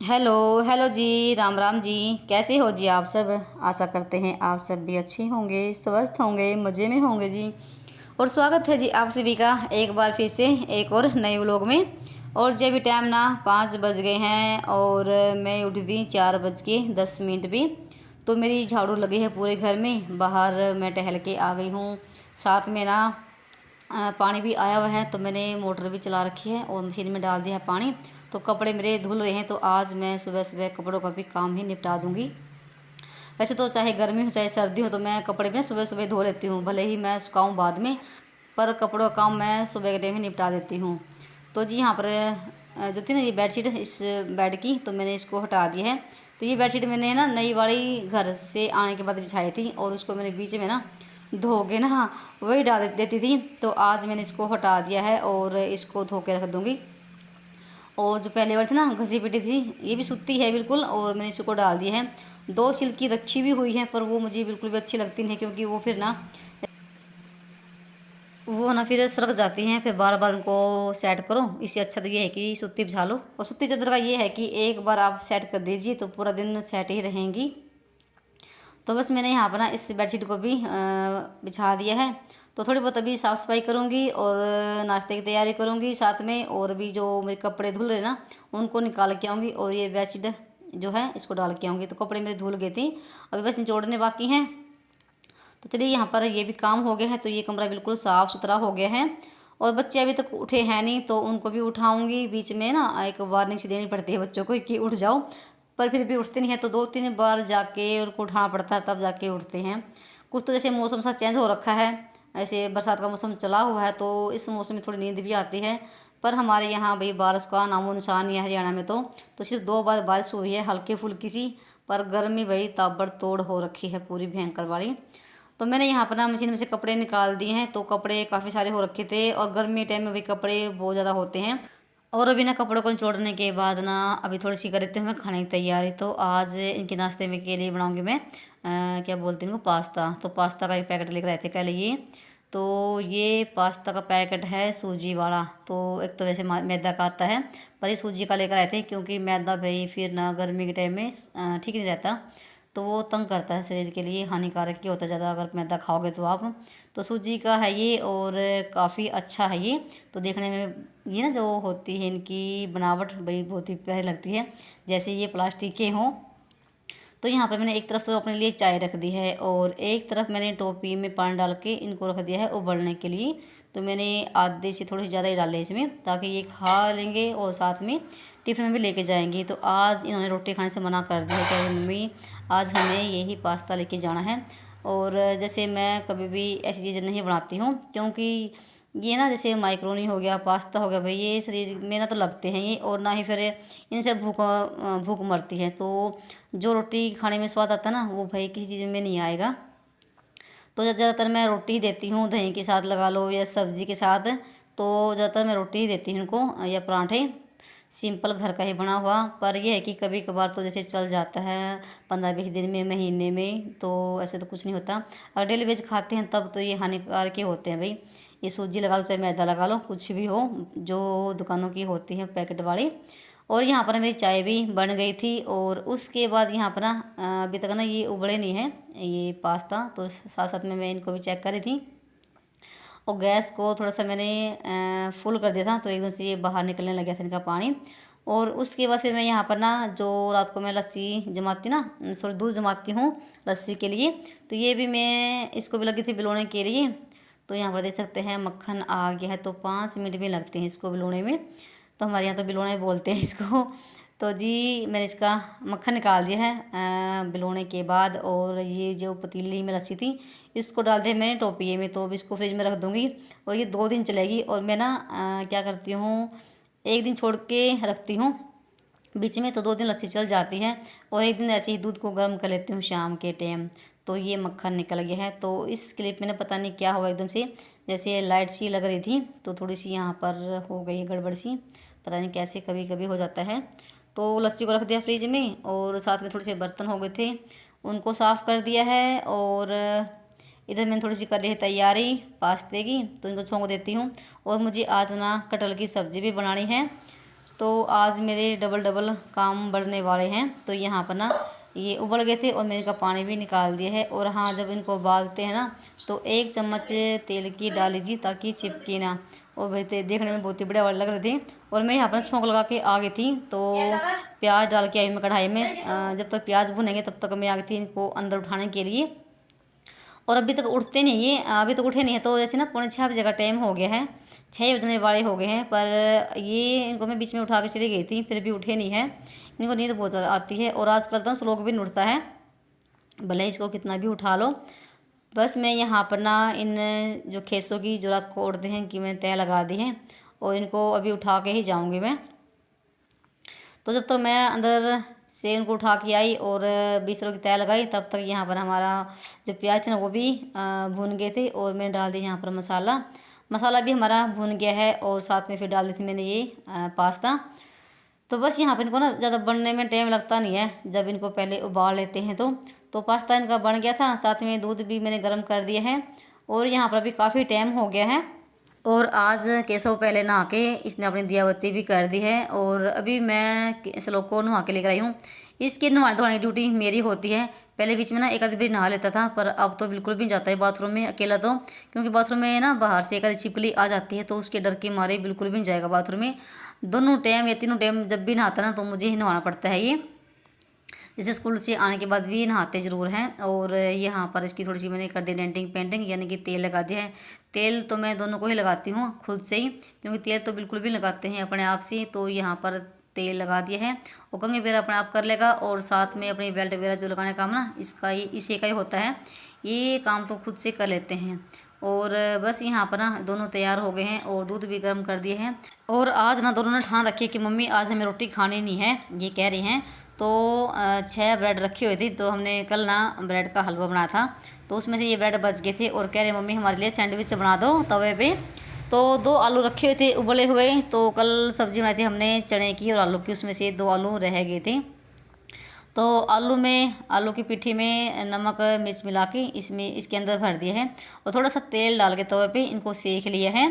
Hello hello जी, राम राम जी। कैसे हो जी आप सब? आशा करते हैं आप सब भी अच्छे होंगे, स्वस्थ होंगे, मज़े में होंगे जी। और स्वागत है जी आप सभी का एक बार फिर से एक और नए व्लॉग में। और जब भी टाइम ना 5 बज गए हैं और मैं उठी थी 4:10 भी। तो मेरी झाड़ू लगी है पूरे घर में, बाहर मैं टहल के आ गई हूँ। साथ में ना पानी भी आया हुआ है, तो मैंने मोटर भी चला रखी है और मशीन में डाल दिया है पानी। तो कपड़े मेरे धुल रहे हैं, तो आज मैं सुबह सुबह कपड़ों का भी काम ही निपटा दूंगी। वैसे तो चाहे गर्मी हो चाहे सर्दी हो, तो मैं कपड़े भी ना सुबह सुबह धो लेती हूँ, भले ही मैं सुखाऊँ बाद में। पर कपड़ों का काम मैं सुबह के टाइम ही निपटा देती हूँ। तो जी यहाँ पर जो थी ना ये बेडशीट इस बेड की, तो मैंने इसको हटा दिया है। तो ये बेडशीट मैंने ना नई वाली घर से आने के बाद बिछाई थी, और उसको मैंने बीच में ना धो के ना वही डाल देती थी। तो आज मैंने इसको हटा दिया है और इसको धो के रख दूँगी। और जो पहले वाली थी ना घसी पिटी थी, ये भी सूती है बिल्कुल, और मैंने इसको डाल दिया है। 2 सिल्की रखी भी हुई है, पर वो मुझे बिल्कुल भी अच्छी लगती नहीं, क्योंकि वो ना फिर सरक जाती हैं, फिर बार बार उनको सेट करो। इससे अच्छा तो ये है कि सूती बिछा लो। और सूती चादर का ये है कि एक बार आप सेट कर दीजिए तो पूरा दिन सेट ही रहेंगी। तो बस मैंने यहाँ पर ना इस बेडशीट को भी बिछा दिया है। तो थोड़ी बहुत अभी साफ़ सफाई करूँगी और नाश्ते की तैयारी करूँगी साथ में। और भी जो मेरे कपड़े धुल रहे ना उनको निकाल के आऊँगी, और ये बेडशीट जो है इसको डाल के आऊँगी। तो कपड़े मेरे धुल गए थे, अभी बस निचोड़ने बाकी हैं। तो चलिए यहाँ पर ये भी काम हो गया है, तो ये कमरा बिल्कुल साफ़ सुथरा हो गया है। और बच्चे अभी तक उठे हैं नहीं, तो उनको भी उठाऊँगी। बीच में ना एक वार्निंग सी देनी पड़ती है बच्चों को कि उठ जाओ, पर फिर भी उठते नहीं हैं। तो 2-3 बार जाके उनको उठाना पड़ता है, तब जाके उठते हैं। कुछ तो जैसे मौसम सा चेंज हो रखा है, ऐसे बरसात का मौसम चला हुआ है, तो इस मौसम में थोड़ी नींद भी आती है। पर हमारे यहाँ भाई बारिश का नामो निशान नहीं है हरियाणा में। तो सिर्फ 2 बार बारिश हुई है हल्की फुल्की सी, पर गर्मी भाई ताबड़तोड़ हो रखी है पूरी भयंकर वाली। तो मैंने यहाँ पर ना मशीन में से कपड़े निकाल दिए हैं। तो कपड़े काफ़ी सारे हो रखे थे, और गर्मी टाइम में भी कपड़े बहुत ज़्यादा होते हैं। और अभी ना कपड़ों को निचोड़ने के बाद ना अभी थोड़ी सी कर देती हूँ मैं खाने की तैयारी। तो आज इनके नाश्ते में के लिए बनाऊँगी मैं क्या बोलती हूँ पास्ता। तो पास्ता का एक पैकेट लेकर आए थे कल ये। तो ये पास्ता का पैकेट है सूजी वाला। तो एक तो वैसे मैदा का आता है, पर ये सूजी का लेकर आए थे, क्योंकि मैदा भाई फिर ना गर्मी के टाइम में ठीक नहीं रहता। तो वो तंग करता है, शरीर के लिए हानिकारक ही होता है ज़्यादा अगर मैदा खाओगे तो आप। तो सूजी का है ये, और काफ़ी अच्छा है ये। तो देखने में ये ना जो होती है इनकी बनावट भाई बहुत ही प्यारी लगती है, जैसे ये प्लास्टिक के हों। तो यहाँ पर मैंने एक तरफ तो अपने लिए चाय रख दी है, और एक तरफ मैंने टोपी में पानी डाल के इनको रख दिया है उबलने के लिए। तो मैंने आधे से थोड़ी सी ज़्यादा ही डाले इसमें, ताकि ये खा लेंगे और साथ में टिफ़िन में भी लेके जाएंगे। तो आज इन्होंने रोटी खाने से मना कर दिया है, कह मम्मी आज हमें यही पास्ता लेके जाना है। और जैसे मैं कभी भी ऐसी चीज़ें नहीं बनाती हूँ, क्योंकि ये ना जैसे माइक्रोनी हो गया, पास्ता हो गया, भाई ये शरीर में ना तो लगते हैं ये, और ना ही फिर इनसे भूख भूख मरती है। तो जो रोटी खाने में स्वाद आता है ना, वो भाई किसी चीज़ में नहीं आएगा। तो ज़्यादातर मैं रोटी ही देती हूँ, दही के साथ लगा लो या सब्ज़ी के साथ। तो ज़्यादातर मैं रोटी ही देती हूँ इनको, या पराठे सिंपल घर का ही बना हुआ। पर यह है कि कभी कभार तो जैसे चल जाता है 15-20 दिन में, महीने में, तो ऐसे तो कुछ नहीं होता। अगर डेली वेज खाते हैं तब तो ये हानिकारक ही होते हैं भाई। ये सूजी लगा लो चाहे मैदा लगा लो, कुछ भी हो जो दुकानों की होती है पैकेट वाली। और यहाँ पर मेरी चाय भी बन गई थी, और उसके बाद यहाँ पर ना अभी तक ना ये उबले नहीं है ये पास्ता। तो साथ साथ में मैं इनको भी चेक कर रही थी, और गैस को थोड़ा सा मैंने फुल कर दिया था, तो एकदम से ये बाहर निकलने लग गया था इनका पानी। और उसके बाद फिर मैं यहाँ पर ना जो रात को मैं लस्सी जमाती हूँ ना, सॉरी दूध जमाती हूँ लस्सी के लिए, तो ये भी मैं इसको भी लगी थी बिलोने के लिए। तो यहाँ पर देख सकते हैं मक्खन आ गया है। तो 5 मिनट भी लगते हैं इसको बिलोने में, तो हमारे यहाँ तो बिलोने बोलते हैं इसको। तो जी मैंने इसका मक्खन निकाल दिया है बिलोने के बाद। और ये जो पतीली में लस्सी थी इसको डाल दिया मैंने टोपिए में। तो अब इसको फ्रिज में रख दूँगी, और ये 2 दिन चलेगी। और मैं ना क्या करती हूँ, एक दिन छोड़ के रखती हूँ बीच में, तो 2 दिन लस्सी चल जाती है। और एक दिन ऐसे ही दूध को गर्म कर लेती हूँ शाम के टाइम। तो ये मक्खन निकल गया है। तो इस क्लिप में ना पता नहीं क्या हुआ, एकदम से जैसे लाइट सी लग रही थी, तो थोड़ी सी यहाँ पर हो गई है गड़बड़ सी, पता नहीं कैसे कभी कभी हो जाता है। तो लस्सी को रख दिया फ्रिज में, और साथ में थोड़े से बर्तन हो गए थे उनको साफ़ कर दिया है। और इधर मैंने थोड़ी सी कर ली है तैयारी पास्ते की, तो इनको छोंक देती हूँ। और मुझे आज ना कटहल की सब्ज़ी भी बनानी है। तो तो आज मेरे डबल डबल काम बढ़ने वाले हैं। तो यहाँ पर ना ये उबल गए थे और मैंने इनका पानी भी निकाल दिया है। और हाँ, जब इनको उबालते हैं ना तो 1 चम्मच तेल की डाल लीजिए ताकि चिपके ना। और वैसे देखने में बहुत ही बढ़िया लग रहे थे। और मैं यहाँ पर छोंक लगा के आ गई थी, तो प्याज डाल के आई मैं कढ़ाई में। जब तक प्याज भुनेंगे तब तक मैं आ गई थी इनको अंदर उठाने के लिए। और अभी तक उठते नहीं है, अभी तक उठे नहीं है। तो जैसे ना 5:45 का टाइम हो गया है, 6 बजने वाले हो गए हैं, पर ये इनको मैं बीच में उठा के चली गई थी, फिर भी उठे नहीं है। इनको नींद बहुत आती है और आजकल तो स्लोक भी नहीं उठता है, भले इसको कितना भी उठा लो। बस मैं यहाँ पर ना इन जो खेसों की जो रात को उड़ते हैं कि मैं तय लगा दी है और इनको अभी उठा के ही जाऊँगी मैं। तो जब तक मैं अंदर से उनको उठा के आई और बिस्तरों की तय लगाई, तब तक यहाँ पर हमारा जो प्याज थे ना वो भी भून गए थे। और मैंने डाल दिया यहाँ पर मसाला भी हमारा भून गया है। और साथ में फिर डाल दी थी मैंने ये पास्ता। तो बस यहाँ पर इनको ना ज़्यादा बनने में टाइम लगता नहीं है, जब इनको पहले उबाल लेते हैं। तो पास्ता इनका बन गया था, साथ में दूध भी मैंने गर्म कर दिया है। और यहाँ पर अभी काफ़ी टाइम हो गया है। और आज केशव पहले नहा के इसने अपनी दिया बत्ती भी कर दी है। और अभी मैं श्लोक को नहा के लेकर आई हूँ। इसकी नहाने धोने ड्यूटी मेरी होती है। पहले बीच में ना एक आधी बार नहा लेता था, पर अब तो बिल्कुल भी नहीं जाता है बाथरूम में अकेला। तो क्योंकि बाथरूम में ना बाहर से एक आधी छिपकली आ जाती है, तो उसके डर के मारे बिल्कुल भी नहीं जाएगा बाथरूम में। दोनों टाइम या तीनों टाइम जब भी नहाता ना तो मुझे ही नहाना पड़ता है ये। जैसे स्कूल से आने के बाद भी नहाते ज़रूर हैं। और यहाँ पर इसकी थोड़ी सी मैंने कर दी डेंटिंग पेंटिंग, यानी कि तेल लगा दिया है। तेल तो मैं दोनों को ही लगाती हूँ खुद से ही, क्योंकि तेल तो बिल्कुल भी लगाते हैं अपने आप से। तो यहाँ पर तेल लगा दिया है और कंघी वगैरह अपने आप कर लेगा। और साथ में अपनी बेल्ट वगैरह जो लगाने का काम ना इसी का ही होता है, ये काम तो खुद से कर लेते हैं। और बस यहाँ पर ना दोनों तैयार हो गए हैं और दूध भी गर्म कर दिए हैं। और आज ना दोनों ने ठान रखी कि मम्मी आज हमें रोटी खानी नहीं है, ये कह रही हैं। तो 6 ब्रेड रखी हुई थी, तो हमने कल ना ब्रेड का हलवा बनाया था, तो उसमें से ये ब्रेड बच गए थे। और कह रहे मम्मी हमारे लिए सैंडविच बना दो तवे पे। तो 2 आलू रखे हुए थे उबले हुए। तो कल सब्ज़ी बनाई थी हमने चने की और आलू की, उसमें से 2 आलू रह गए थे। तो आलू की पिट्ठी में नमक मिर्च मिला के इसके अंदर भर दिया है और थोड़ा सा तेल डाल के तवे पे इनको सेक लिया है।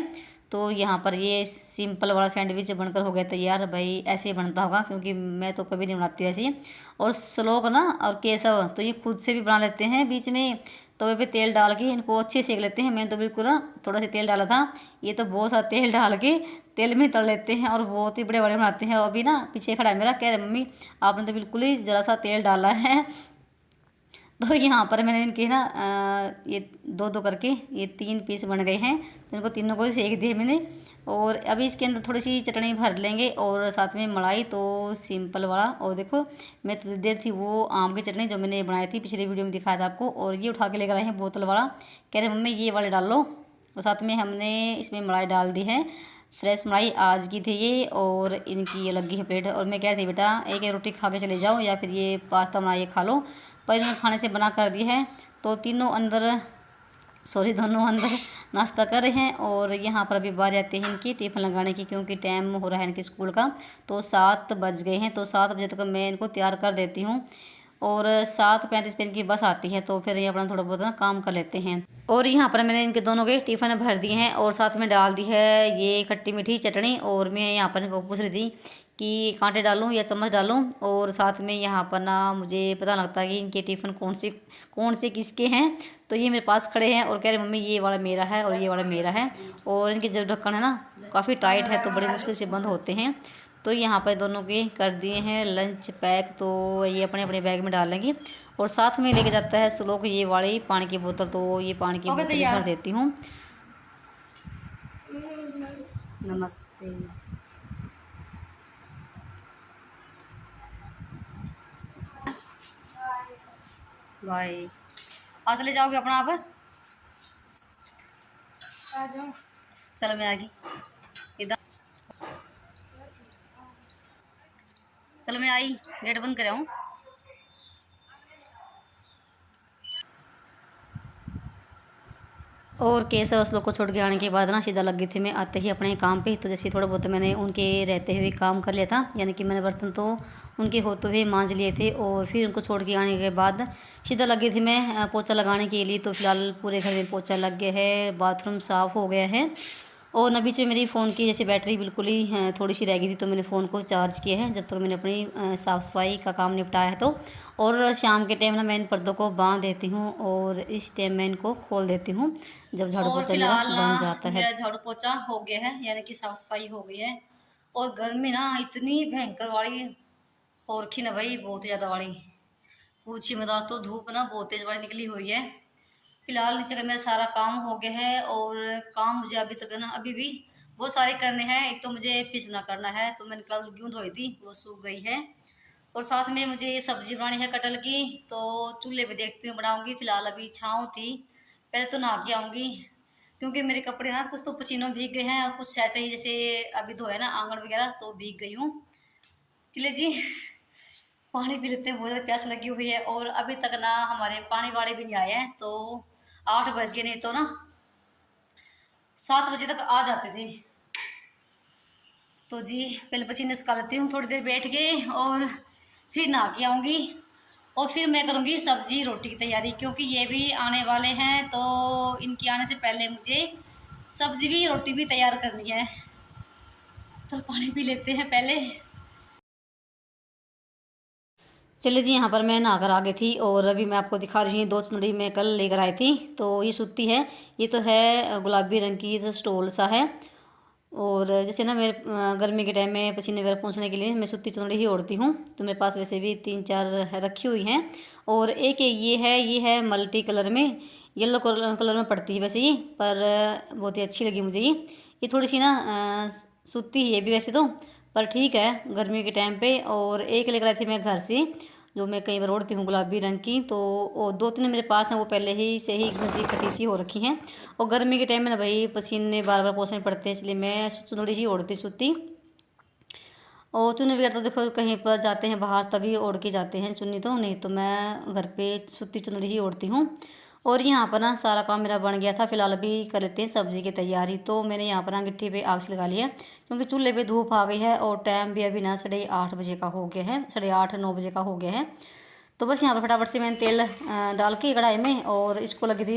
तो यहाँ पर ये सिंपल वाला सैंडविच बनकर हो गया तैयार। भाई ऐसे ही बनता होगा, क्योंकि मैं तो कभी नहीं बनाती हूँ ऐसे। और श्लोक ना और केशव तो ये खुद से भी बना लेते हैं, बीच में तवे पे तेल डाल के इनको अच्छे सेक लेते हैं। मैंने तो बिल्कुल ना थोड़ा सा तेल डाला था, ये तो बहुत सारा तेल डाल के तेल में तल लेते हैं और बहुत ही बड़े बड़े बनाते हैं। और अभी ना पीछे खड़ा है मेरा, कह रहे मम्मी आपने तो बिल्कुल ही ज़रा सा तेल डाला है। तो यहाँ पर मैंने इनके ना ये 2-2 करके ये 3 पीस बन गए हैं, तो इनको तीनों को ही सेक दिए मैंने। और अभी इसके अंदर थोड़ी सी चटनी भर लेंगे और साथ में मलाई, तो सिंपल वाला। और देखो मैं तो देर थी वो आम की चटनी जो मैंने बनाई थी, पिछले वीडियो में दिखाया था आपको। और ये उठा के लेकर आए हैं बोतल वाला, कह रहे मम्मी ये वाले डाल लो। और साथ में हमने इसमें मलाई डाल दी है, फ्रेश मलाई आज की थी ये। और इनकी ये लगी है प्लेट। और मैं कह रही थी बेटा एक रोटी खा के चले जाओ या फिर ये पास्ता बनाइए खा लो, पर इन्होंने खाने से बना कर दिया है। तो दोनों अंदर नाश्ता कर रहे हैं। और यहाँ पर अभी बारी आते हैं इनकी टिफ़िन लगाने की, क्योंकि टाइम हो रहा है इनके स्कूल का। तो 7 बज गए हैं, तो 7 बजे तक मैं इनको तैयार कर देती हूँ। और 7:35 पे इनकी बस आती है, तो फिर ये अपना थोड़ा बहुत ना काम कर लेते हैं। और यहाँ पर मैंने इनके दोनों के टिफ़िन भर दिए हैं और साथ में डाल दी है ये खट्टी मीठी चटनी। और मैं यहाँ पर इनको पूछ रही थी कि कांटे डालूं या चम्मच डालूं। और साथ में यहाँ पर ना मुझे पता लगता है कि इनके टिफ़िन कौन से किसके हैं। तो ये मेरे पास खड़े हैं और कह रहे मम्मी ये वाला मेरा है और ये वाला मेरा है। और इनके जो ढक्कन है ना काफ़ी टाइट है, तो बड़ी मुश्किल से बंद होते हैं। तो यहाँ पर दोनों के कर दिए हैं लंच पैक, तो ये अपने अपने बैग में डाल लेंगे। और साथ में लेके जाता है श्लोक ये वाली पानी की बोतल, तो ये पानी की बोतल भर देती हूँ। नमस्ते। बाय। आज चले जाओगे अपना आप? आ जाओ। चलो मैं आ गई इधर। चलो मैं आई, गेट बंद कर आऊँ। और केशव असलों को छोड़ के आने के बाद ना सीधा लग गई थी मैं आते ही अपने काम पे। तो जैसे थोड़ा बहुत मैंने उनके रहते हुए काम कर लिया था, यानी कि मैंने बर्तन तो उनके होते हुए मांज लिए थे। और फिर उनको छोड़ के आने के बाद सीधा लग गई थी मैं पोछा लगाने के लिए। तो फिलहाल पूरे घर में पोछा लग गया है, बाथरूम साफ़ हो गया है। और ना बीच में मेरी फ़ोन की जैसे बैटरी बिल्कुल ही थोड़ी सी रह गई थी, तो मैंने फ़ोन को चार्ज किया है जब तक मैंने अपनी साफ़ सफाई का काम निपटाया है। तो और शाम के टाइम ना मैं इन पर्दों को बांध देती हूँ और इस टाइम मैं इनको खोल देती हूँ जब झाड़ू और पोछा मेरा फिलहाल ना बन जाता है। मेरा झाड़ू पोछा हो गया है, यानी कि साफ सफाई हो गई है। और घर में ना इतनी भयंकर वाली हो रखी ना भाई, बहुत ज़्यादा वाली, पूछी मत। तो धूप ना बहुत तेज वाली निकली हुई है। फिलहाल नीचे का मेरा सारा काम हो गया है, और काम मुझे अभी तक ना अभी भी बहुत सारे करने हैं। एक तो मुझे पिसना करना है, तो मैंने कल गेहूँ धोई थी, वो सूख गई है। और साथ में मुझे ये सब्जी बनानी है कटहल की, तो चूल्हे पे देखती हूँ बनाऊंगी। फिलहाल अभी छाँव थी, पहले तो नहा के आऊँगी, क्योंकि मेरे कपड़े ना कुछ तो पसीनों में भीग गए हैं, और कुछ ऐसे ही जैसे अभी धोए ना आंगन वगैरह, तो भीग गई हूँ। चलिए जी, पानी पी लेते हैं, बहुत ज़्यादा प्यास लगी हुई है। और अभी तक ना हमारे पानी वाले भी नहीं आए हैं, तो 8 बज गए, नहीं तो ना 7 बजे तक आ जाते थे। तो जी पहले पसीने सुखा लेती हूँ थोड़ी देर बैठ के, और फिर नहा के आऊँगी। और फिर मैं करूँगी सब्जी रोटी की तैयारी, क्योंकि ये भी आने वाले हैं, तो इनके आने से पहले मुझे सब्जी भी रोटी भी तैयार करनी है। तो पानी पी लेते हैं पहले। चलिए जी, यहाँ पर मैं नहाकर आ गई थी और अभी मैं आपको दिखा रही हूँ 2 चुनरी मैं कल लेकर आई थी। तो ये सूती है, ये तो है गुलाबी रंग की, तो स्टोल सा है। और जैसे ना मेरे गर्मी के टाइम में पसीने वगैरह पोंछने के लिए मैं सूती चुनरी ही ओढ़ती हूँ। तो मेरे पास वैसे भी 3-4 रखी हुई हैं। और एक ये है मल्टी कलर में, येलो कलर में पड़ती है वैसे ये, पर बहुत ही अच्छी लगी मुझे ये थोड़ी सी ना सूती ही है भी वैसे तो, पर ठीक है गर्मी के टाइम पे। और एक लेकर आई थी मैं घर से, जो मैं कई बार ओढ़ती हूँ, गुलाबी रंग की। तो वो 2-3 मेरे पास हैं, वो पहले ही से ही घसी फटी सी हो रखी हैं। और गर्मी के टाइम में ना भाई पसीने बार बार पोंछने पड़ते हैं, इसलिए मैं चुनरी ही ओढ़ती सूती। और चुन्नी वगैरह तो देखो कहीं पर जाते हैं बाहर तभी ओढ़ के जाते हैं चुन्नी, तो नहीं तो मैं घर पे सूती चुनरी ही ओढ़ती हूँ। और यहाँ पर ना सारा काम मेरा बन गया था। फिलहाल अभी कर लेते हैं सब्ज़ी की तैयारी। तो मैंने यहाँ पर ना गिट्टी पे आग लगा ली है, क्योंकि चूल्हे पे धूप आ गई है और टाइम भी अभी ना 8:30 बजे का हो गया है, 8:30-9 बजे का हो गया है। तो बस यहाँ पर फटाफट से मैंने तेल डाल के कढ़ाई में, और इसको लगी थी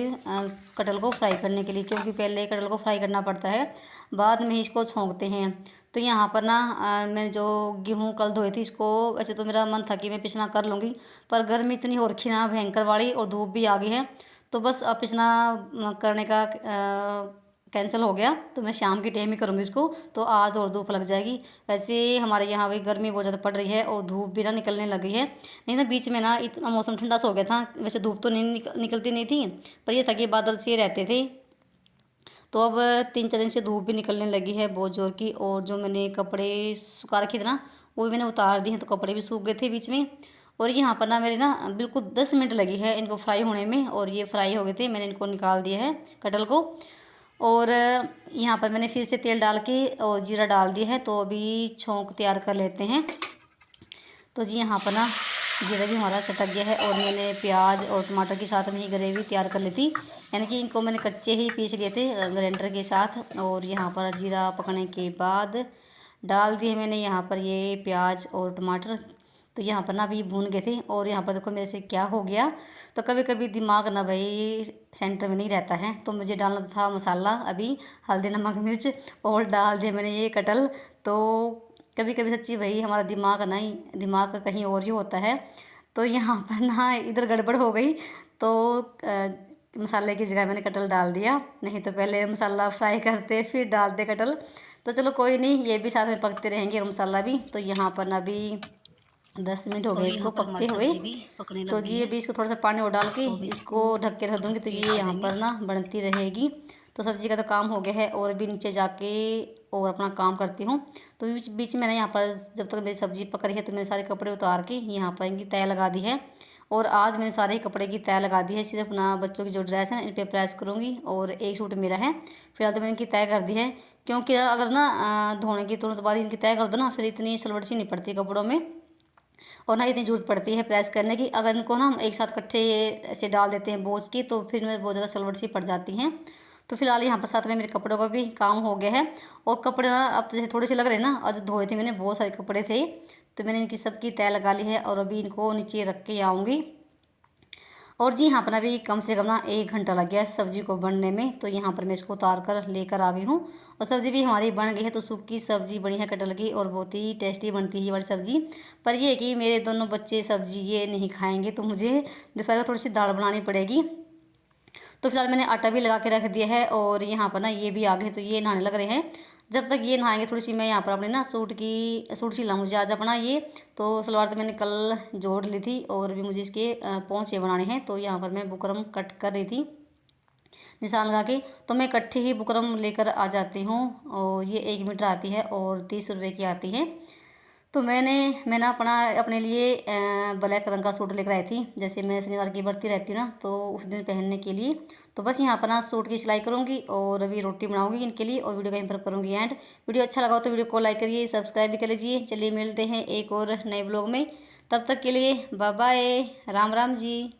कटहल को फ्राई करने के लिए, क्योंकि पहले कटहल को फ्राई करना पड़ता है, बाद में ही इसको छोंकते हैं। तो यहाँ पर ना मैं जो गेहूँ कल धोए थी, इसको वैसे तो मेरा मन था कि मैं पिसना कर लूँगी, पर गर्मी इतनी हो रखी ना भयंकर वाली, और धूप भी आ गई है। तो बस अब पिसना करने का कैंसिल हो गया, तो मैं शाम के टाइम ही करूँगी इसको, तो आज और धूप लग जाएगी। वैसे हमारे यहाँ भी गर्मी बहुत ज़्यादा पड़ रही है, और धूप भी ना निकलने लगी है। नहीं ना बीच में ना इतना मौसम ठंडा सा हो गया था, वैसे धूप तो नहीं निकलती नहीं थी, पर ये था कि बादल से रहते थे। तो अब 3-4 दिन से धूप भी निकलने लगी है बहुत ज़ोर की। और जो मैंने कपड़े सुखा रखे थे ना, वो भी मैंने उतार दिए हैं, तो कपड़े भी सूख गए थे बीच में। और यहाँ पर ना मेरे ना बिल्कुल 10 मिनट लगी है इनको फ्राई होने में, और ये फ्राई हो गए थे, मैंने इनको निकाल दिया है कटहल को। और यहाँ पर मैंने फिर से तेल डाल के और जीरा डाल दिया है, तो अभी छोंक तैयार कर लेते हैं। तो जी यहाँ पर ना जीरा भी हमारा चटक गया है, और मैंने प्याज और टमाटर के साथ में ही ग्रेवी तैयार कर ली थी, यानी कि इनको मैंने कच्चे ही पीस लिए थे ग्राइंडर के साथ। और यहाँ पर जीरा पकने के बाद डाल दिए मैंने यहाँ पर ये प्याज और टमाटर। तो यहाँ पर ना अभी भून गए थे, और यहाँ पर देखो मेरे से क्या हो गया। तो कभी कभी दिमाग ना भाई सेंटर में नहीं रहता है, तो मुझे डालना था मसाला अभी, हल्दी नमक मिर्च, और डाल दिया मैंने ये कटहल। तो कभी कभी सच्ची भाई हमारा दिमाग नहीं, दिमाग का कहीं और ही होता है। तो यहाँ पर ना इधर गड़बड़ हो गई, तो मसाले की जगह मैंने कटहल डाल दिया, नहीं तो पहले मसाला फ्राई करते फिर डालते कटहल। तो चलो कोई नहीं, ये भी साथ में पकते रहेंगे और मसाला भी। तो यहाँ पर ना अभी 10 मिनट हो गए और इसको यहाँ पर पकते हमारी हुए। सब्जी भी पकने तो लग गई जी है, अभी इसको थोड़ा सा पानी और डाल के तो अभी इसको इसको ढक के रख दूँगी, तो ढक ये के यहाँ देंगे। पर ना बनती रहेगी। तो सब्ज़ी का तो काम हो गया है, और अभी नीचे जाके और अपना काम करती हूँ। तो बीच बीच में ना यहाँ पर जब तक मेरी सब्ज़ी पक रही है, तो मैंने सारे कपड़े उतार के यहाँ पर इनकी तय लगा दी है। और आज मैंने सारे ही कपड़े की तय लगा दी है, सिर्फ अपना बच्चों की जो ड्रेस है इन पर प्रेस करूँगी, और एक सूट मेरा है। फिलहाल तो मैंने इनकी तय कर दी है, क्योंकि अगर ना धोने की तुरंत बाद इनकी तय कर दो ना, फिर इतनी सलवट सी नहीं पड़ती कपड़ों में, और ना इतनी ज़रूरत पड़ती है प्रेस करने की। अगर इनको ना हम एक साथ इकट्ठे ऐसे डाल देते हैं बोझ की, तो फिर में बहुत ज़्यादा सलवट सी पड़ जाती हैं। तो फिलहाल यहाँ पर साथ में मेरे कपड़ों का भी काम हो गया है। और कपड़े ना अब तो जैसे थोड़े से लग रहे हैं ना, आज धोए थे मैंने, बहुत सारे कपड़े थे, तो मैंने इनकी सबकी तय लगा ली है, और अभी इनको नीचे रख के आऊँगी। और जी यहाँ पर अभी कम से कम ना 1 घंटा लग गया सब्ज़ी को बनने में। तो यहाँ पर मैं इसको उतार कर लेकर आ गई हूँ और सब्ज़ी भी हमारी बन गई है। तो सूखी सब्ज़ी बनी है कटहल की और बहुत ही टेस्टी बनती है ये वाली सब्ज़ी। पर ये है कि मेरे दोनों बच्चे सब्ज़ी ये नहीं खाएंगे, तो मुझे दोपहर को थोड़ी सी दाल बनानी पड़ेगी। तो फिलहाल मैंने आटा भी लगा के रख दिया है और यहाँ पर ना ये भी आ गए, तो ये नहाने लग रहे हैं। जब तक ये नहाएंगे थोड़ी सी मैं यहाँ पर अपने ना सूट सिला मुझे आज अपना ये। तो सलवार तो मैंने कल जोड़ ली थी और भी मुझे इसके पोंछे बनाने हैं। तो यहाँ पर मैं बुकरम कट कर रही थी निशान लगा के। तो मैं इकट्ठे ही बुकरम लेकर आ जाती हूँ और ये 1 मीटर आती है और 30 रुपये की आती है। तो मैं ना अपने लिए ब्लैक रंग का सूट लेकर आई थी। जैसे मैं शनिवार की बरती रहती हूँ ना, तो उस दिन पहनने के लिए। तो बस यहाँ पर ना सूट की सिलाई करूँगी और अभी रोटी बनाऊँगी इनके लिए और वीडियो कहीं पर करूँगी एंड। वीडियो अच्छा लगा हो तो वीडियो को लाइक करिए, सब्सक्राइब भी कर लीजिए। चलिए मिलते हैं एक और नए ब्लॉग में, तब तक के लिए बाय बाय, राम राम जी।